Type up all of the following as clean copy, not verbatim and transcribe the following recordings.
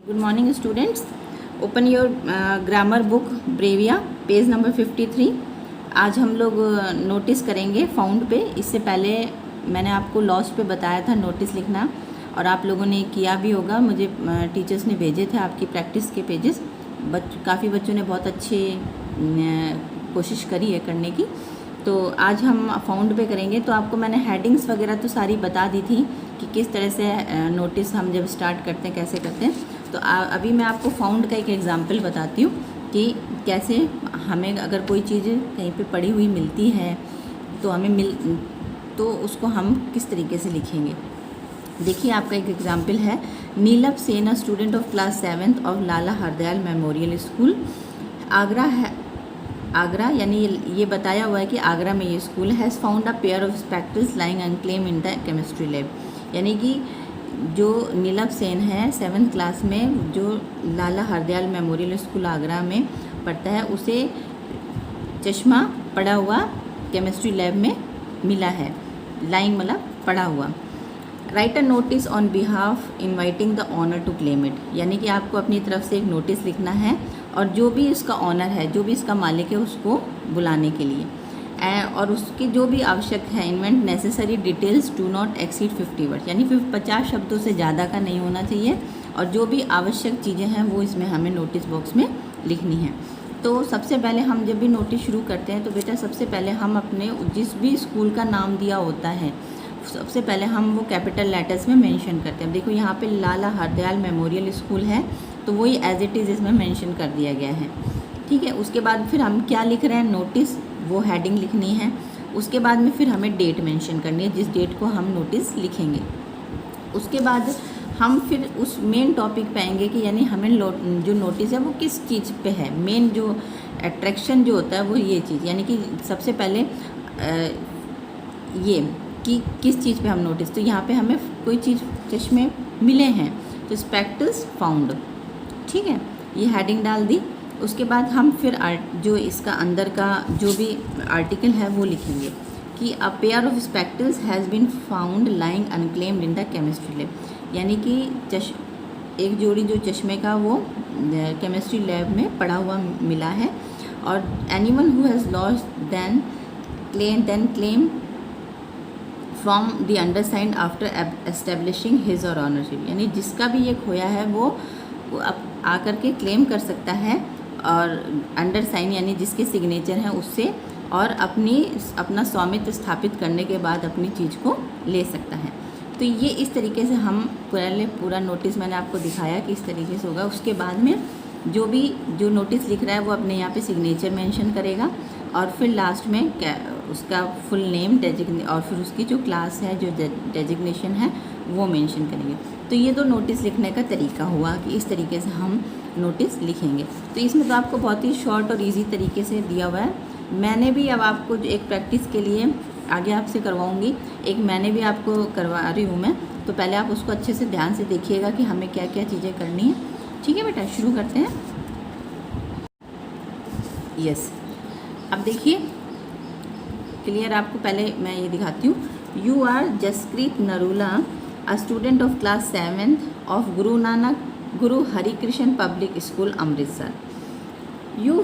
Good morning students, open your grammar book ब्रेविया page number 53। आज हम लोग नोटिस करेंगे फाउंड पे। इससे पहले मैंने आपको लॉस्ट पे बताया था नोटिस लिखना, और आप लोगों ने किया भी होगा। मुझे टीचर्स ने भेजे थे आपकी प्रैक्टिस के पेजेस। काफ़ी बच्चों ने बहुत अच्छे कोशिश करी है करने की। तो आज हम फाउंड पे करेंगे। तो आपको मैंने हेडिंग्स वगैरह तो सारी बता दी थी कि किस तरह से नोटिस हम जब स्टार्ट करते हैं कैसे करते हैं। तो अभी मैं आपको फाउंड का एक एग्जांपल बताती हूँ कि कैसे हमें अगर कोई चीज़ कहीं पे पड़ी हुई मिलती है तो तो उसको हम किस तरीके से लिखेंगे। देखिए, आपका एक एग्जांपल है, Neelam Sen, a student of class 7th of Lala Hardayal memorial school, Agra है। आगरा यानी ये बताया हुआ है कि आगरा में ये school has found a pair of spectacles lying unclaim in the chemistry lab. यानी कि जो नीलम सेन है 7th क्लास में, जो लाला हरदयाल मेमोरियल स्कूल आगरा में पढ़ता है, उसे चश्मा पड़ा हुआ केमिस्ट्री लैब में मिला है। लाइंग मतलब पड़ा हुआ। Write a notice on behalf inviting the owner to claim it. यानी कि आपको अपनी तरफ से एक नोटिस लिखना है और जो भी इसका ऑनर है, जो भी इसका मालिक है, उसको बुलाने के लिए। और उसकी जो भी आवश्यक है, invent necessary details do not exceed 50 word. यानी 50 शब्दों से ज़्यादा का नहीं होना चाहिए। और जो भी आवश्यक चीज़ें हैं वो इसमें हमें नोटिस बॉक्स में लिखनी है। तो सबसे पहले हम जब भी नोटिस शुरू करते हैं तो बेटा सबसे पहले हम अपने जिस भी स्कूल का नाम दिया होता है, सबसे पहले हम वो कैपिटल लेटर्स में मेंशन करते हैं। देखो यहाँ पे लाला हरदयाल मेमोरियल स्कूल है, तो वही एज इट इज़ इसमें मेंशन कर दिया गया है। ठीक है। उसके बाद फिर हम क्या लिख रहे हैं, नोटिस, वो हेडिंग लिखनी है। उसके बाद में फिर हमें डेट मेंशन करनी है, जिस डेट को हम नोटिस लिखेंगे। उसके बाद हम फिर उस मेन टॉपिक पे आएंगे कि यानी हमें जो नोटिस है वो किस चीज़ पे है। मेन जो अट्रैक्शन जो होता है वो ये चीज़, यानी कि सबसे पहले ये कि किस चीज़ पे हम नोटिस। तो यहाँ पे हमें कोई चीज़ चश्मे मिले हैं, तो स्पेक्टल्स फाउंड। ठीक है, ये हेडिंग डाल दी। उसके बाद हम फिर जो इसका अंदर का जो भी आर्टिकल है वो लिखेंगे कि a pair of spectacles has been found lying unclaimed in the chemistry lab. यानी कि एक जोड़ी जो चश्मे का वो केमिस्ट्री लैब में पड़ा हुआ मिला है। और anyone who has lost then claim from the undersigned after establishing his or ownership. यानी जिसका भी ये खोया है वो अब आकर के क्लेम कर सकता है, और अंडरसाइन यानी जिसके सिग्नेचर हैं उससे, और अपना स्वामित्व स्थापित करने के बाद अपनी चीज़ को ले सकता है। तो ये इस तरीके से हम पूरा नोटिस मैंने आपको दिखाया कि इस तरीके से होगा। उसके बाद में जो नोटिस लिख रहा है वो अपने यहाँ पे सिग्नेचर मेंशन करेगा, और फिर लास्ट में उसका फुल नेम और फिर उसकी जो क्लास है, जो डेजिग्नेशन है, वो मेंशन करेंगे। तो ये दो नोटिस लिखने का तरीका हुआ कि इस तरीके से हम नोटिस लिखेंगे। तो इसमें तो आपको बहुत ही शॉर्ट और इजी तरीके से दिया हुआ है। मैंने भी अब आपको जो एक प्रैक्टिस के लिए आगे आपसे करवाऊंगी, एक मैंने भी आपको करवा रही हूँ मैं। तो पहले आप उसको अच्छे से ध्यान से देखिएगा कि हमें क्या क्या चीज़ें करनी है। ठीक है बेटा, शुरू करते हैं। यस, अब देखिए क्लियर आपको। पहले मैं ये दिखाती हूँ। You are Jaspreet Narula, a student of class 7th of Guru Harikrishna public school Amritsar. You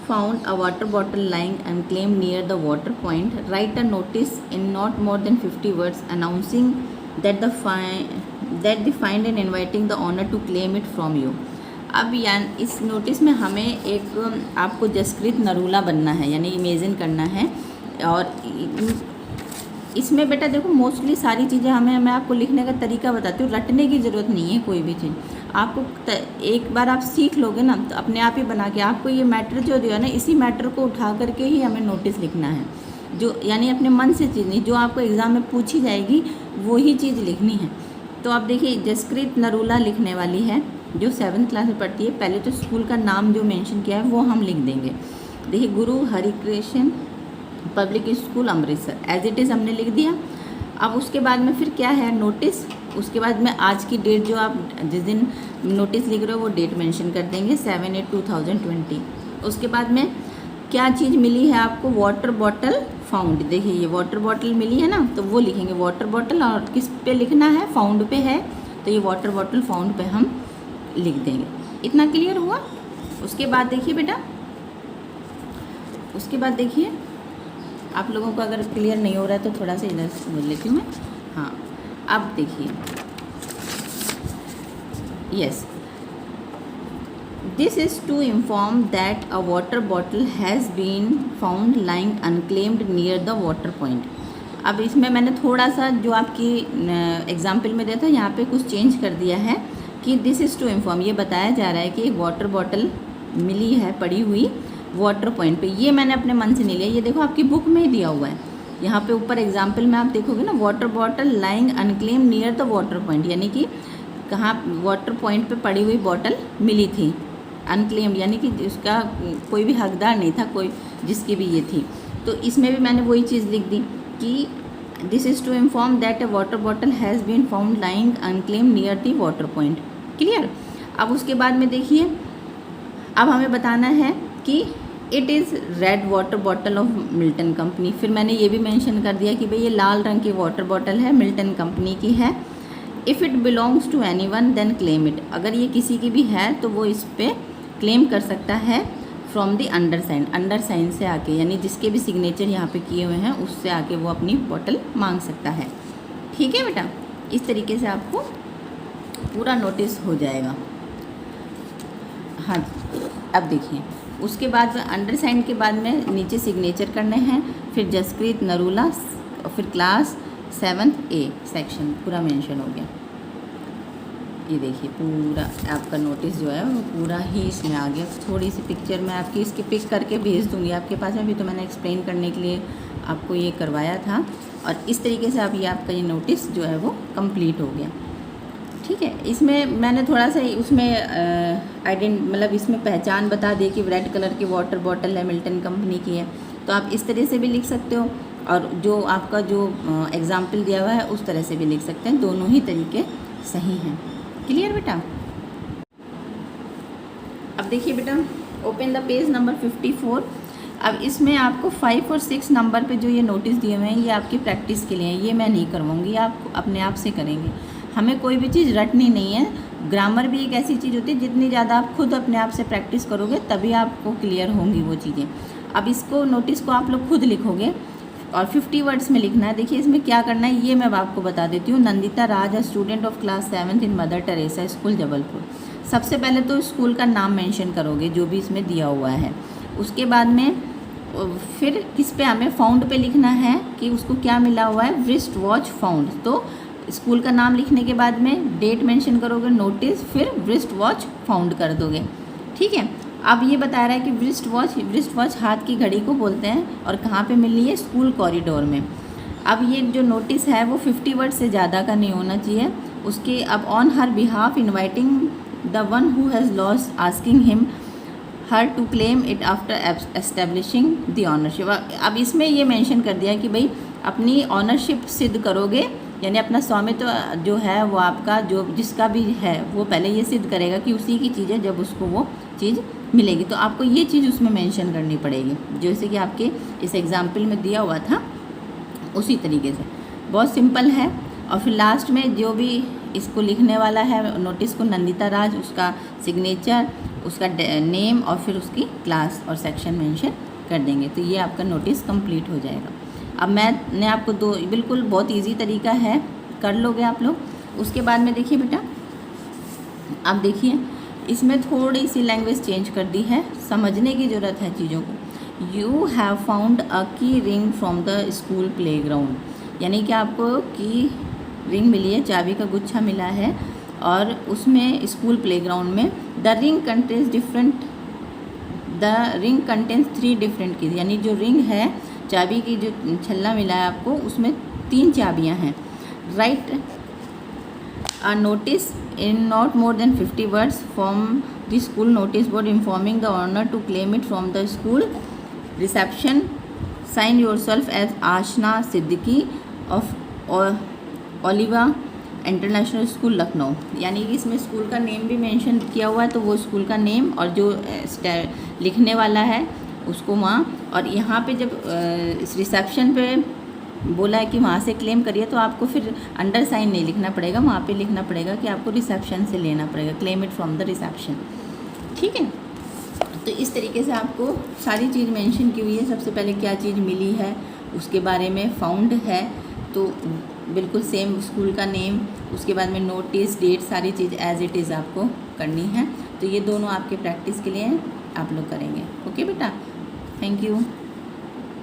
found a water bottle lying unclaimed near the water point. Write a notice in not more than 50 words announcing that the find and inviting the owner to claim it from you. अब इस notice में हमें एक आपको जसप्रीत नरूला बनना है, यानी imagine करना है। और इसमें बेटा देखो मोस्टली सारी चीज़ें मैं आपको लिखने का तरीका बताती हूँ। रटने की ज़रूरत नहीं है कोई भी चीज़। आपको एक बार आप सीख लोगे ना तो अपने आप ही बना के आपको ये मैटर जो दिया ना, इसी मैटर को उठा करके ही हमें नोटिस लिखना है। जो यानी अपने मन से चीज़ नहीं, जो आपको एग्ज़ाम में पूछी जाएगी वही चीज़ लिखनी है। तो आप देखिए, जसप्रीत नरूला लिखने वाली है, जो 7th क्लास में पढ़ती है। पहले तो स्कूल का नाम जो मेंशन किया है वो हम लिख देंगे। देखिए, Guru Harikrishna public school Amritsar, as it is हमने लिख दिया। अब उसके बाद में फिर क्या है, नोटिस। उसके बाद में आज की डेट, जो आप जिस दिन नोटिस लिख रहे हो वो डेट मेंशन कर देंगे, 7/8/2020। उसके बाद में क्या चीज़ मिली है आपको, वाटर बॉटल फाउंड। देखिए ये वाटर बॉटल मिली है ना, तो वो लिखेंगे वाटर बॉटल। और किस पे लिखना है, फाउंड पे है, तो ये वाटर बॉटल फाउंड पे हम लिख देंगे। इतना क्लियर हुआ। उसके बाद देखिए बेटा, उसके बाद देखिए, आप लोगों को अगर क्लियर नहीं हो रहा है तो थोड़ा सा इधर समझ लेती हूँ मैं। हाँ, अब देखिए, yes, this is to inform that a water bottle has been found lying unclaimed near the water point. अब इसमें मैंने थोड़ा सा जो आपकी एग्जाम्पल में दिया था यहाँ पे कुछ चेंज कर दिया है कि दिस इज़ टू इन्फॉर्म, ये बताया जा रहा है कि एक वाटर बॉटल मिली है पड़ी हुई वाटर पॉइंट पे। ये मैंने अपने मन से नहीं लिया, ये देखो आपकी बुक में ही दिया हुआ है। यहाँ पे ऊपर एग्जाम्पल में आप देखोगे ना, water bottle lying unclaim near the water point, यानी कि कहाँ वाटर पॉइंट पे पड़ी हुई बॉटल मिली थी। अनक्लेम्ड यानी कि उसका कोई भी हकदार नहीं था, कोई जिसकी भी ये थी। तो इसमें भी मैंने वही चीज़ लिख दी कि this is to inform that a water bottle has been found lying unclaim near the water point. Clear. अब उसके बाद में देखिए, अब हमें बताना है कि it is red water bottle of Milton company. फिर मैंने ये भी मेंशन कर दिया कि भाई ये लाल रंग की वाटर बॉटल है, मिल्टन कंपनी की है। If it belongs to anyone then claim it, अगर ये किसी की भी है तो वो इस पर क्लेम कर सकता है फ्रॉम द अंडरसाइन, अंडरसाइन से आके, यानी जिसके भी सिग्नेचर यहाँ पे किए हुए हैं उससे आके वो अपनी बॉटल मांग सकता है। ठीक है बेटा, इस तरीके से आपको पूरा नोटिस हो जाएगा। हाँ, अब देखिए, उसके बाद अंडरसाइन के बाद में नीचे सिग्नेचर करने हैं, फिर जसप्रीत नरूला और फिर क्लास 7th A सेक्शन पूरा मेंशन हो गया। ये देखिए पूरा आपका नोटिस जो है वो पूरा ही इसमें आ गया। थोड़ी सी पिक्चर मैं आपकी इसकी पिक करके भेज दूँगी आपके पास में भी, तो मैंने एक्सप्लेन करने के लिए आपको ये करवाया था। और इस तरीके से आप ये आपका ये नोटिस जो है वो कंप्लीट हो गया। ठीक है, इसमें मैंने थोड़ा सा उसमें मतलब इसमें पहचान बता दी कि रेड कलर की वाटर बॉटल है, मिल्टन कंपनी की है, तो आप इस तरह से भी लिख सकते हो और जो आपका जो एग्ज़ाम्पल दिया हुआ है उस तरह से भी लिख सकते हैं। दोनों ही तरीके सही हैं। क्लियर बेटा। अब देखिए बेटा, ओपन द पेज नंबर 54। अब इसमें आपको 5 और 6 नंबर पे जो ये नोटिस दिए हुए हैं ये आपकी प्रैक्टिस के लिए हैं, ये मैं नहीं करवाऊँगी, आप अपने आप से करेंगे। हमें कोई भी चीज़ रटनी नहीं है। ग्रामर भी एक ऐसी चीज़ होती है जितनी ज़्यादा आप खुद अपने आप से प्रैक्टिस करोगे तभी आपको क्लियर होंगी वो चीज़ें। अब इसको नोटिस को आप लोग खुद लिखोगे और 50 वर्ड्स में लिखना है। देखिए इसमें क्या करना है ये मैं आपको बता देती हूँ। Nandita Raj, student of class 7th in Mother Teresa school Jabalpur. सबसे पहले तो स्कूल का नाम मेंशन करोगे जो भी इसमें दिया हुआ है। उसके बाद में फिर किस पे हमें फाउंड पे लिखना है कि उसको क्या मिला हुआ है, रिस्ट वॉच फाउंड। तो स्कूल का नाम लिखने के बाद में डेट मेंशन करोगे, नोटिस, फिर रिस्ट वॉच फाउंड कर दोगे। ठीक है। अब ये बता रहा है कि रिस्ट वॉच हाथ की घड़ी को बोलते हैं और कहाँ पे मिली है, स्कूल कॉरिडोर में। अब ये जो नोटिस है वो 50 वर्ड से ज़्यादा का नहीं होना चाहिए। उसके अब on her behalf inviting the one who has lost asking him her to claim it after establishing the ownership. अब इसमें ये मेंशन कर दिया कि भाई अपनी ऑनरशिप सिद्ध करोगे, यानी अपना स्वामित्व जो है वो आपका जो जिसका भी है वो पहले ये सिद्ध करेगा कि उसी की चीज़ है जब उसको वो चीज़ मिलेगी। तो आपको ये चीज़ उसमें मेंशन करनी पड़ेगी जैसे कि आपके इस एग्जाम्पल में दिया हुआ था उसी तरीके से। बहुत सिंपल है। और फिर लास्ट में जो भी इसको लिखने वाला है नोटिस को, नंदिता राज, उसका सिग्नेचर, उसका नेम और फिर उसकी क्लास और सेक्शन मेंशन कर देंगे। तो ये आपका नोटिस कंप्लीट हो जाएगा। अब मैंने आपको दो बिल्कुल बहुत इजी तरीका है, कर लोगे आप लोग। उसके बाद में देखिए बेटा, अब देखिए इसमें थोड़ी सी लैंग्वेज चेंज कर दी है, समझने की ज़रूरत है चीज़ों को। यू हैव फाउंड अ की ring from the school play ground, यानी कि आपको की रिंग मिली है, चाबी का गुच्छा मिला है और उसमें स्कूल प्ले ग्राउंड में। The ring contains 3 different keys, यानी जो रिंग है, चाबी की जो छल्ला मिला है आपको उसमें 3 चाबियां हैं। Write a notice in not more than 50 words from the school notice board informing the owner to claim it from the school reception. Sign yourself as Aashna Siddiqui of Oliva international school Lucknow, यानी कि इसमें स्कूल का name भी mention किया हुआ है, तो वो स्कूल का नेम और जो लिखने वाला है उसको वहाँ। और यहाँ पे जब इस रिसेप्शन पे बोला है कि वहाँ से क्लेम करिए, तो आपको फिर अंडर साइन नहीं लिखना पड़ेगा, वहाँ पे लिखना पड़ेगा कि आपको रिसेप्शन से लेना पड़ेगा, claim it from the reception. ठीक है, तो इस तरीके से आपको सारी चीज़ मेंशन की हुई है। सबसे पहले क्या चीज़ मिली है उसके बारे में, फाउंड है तो बिल्कुल सेम स्कूल का नेम, उसके बाद में नोटिस, डेट, सारी चीज़ एज इट इज़ आपको करनी है। तो ये दोनों आपके प्रैक्टिस के लिए आप लोग करेंगे। ओके बेटा, थैंक यू।